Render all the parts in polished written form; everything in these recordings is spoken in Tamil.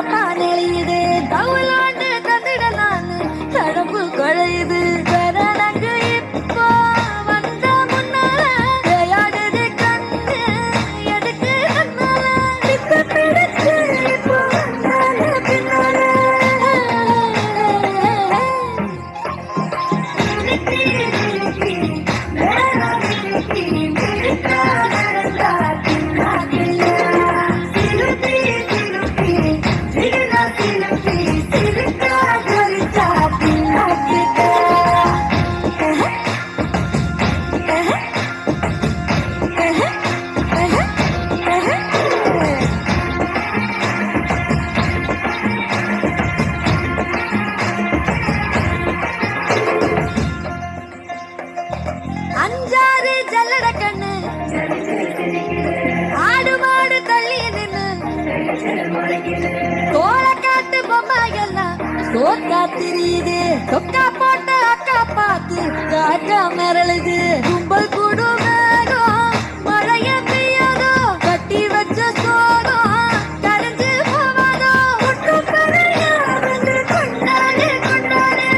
தப்பா நெளியுது தவுலாண்டு தந்திடலான்னு தடம்பு குழையுது சரணங்கு இப்போ வந்த முன்னால விளையாடுது கண்ணு எதுக்கு கண்ணால இப்ப பிடிச்சு இப்போ வந்தால பின்னால அஞ்சாறு ஜல்லட கண்ணு ஆடு மாடு தள்ளி நின்னு தோள காட்டு பொம்மை எல்லாம் சோக்கா திரியுது சொக்கா போட்ட அக்கா பார்த்து காக்கா மிரளுது கும்பல் கூடும் மேகம் மழைய பெய்யாதோ கட்டி வச்ச சோகம் கரைஞ்சு போவாதோ கொண்டாடு கொண்டாடு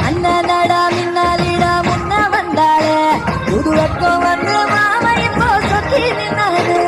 அண்ணனடா மின்னாலிடா முன்ன வந்தாளே புதுவக்கம் வந்து மாமா இப்போ சொத்தி நின்னாரு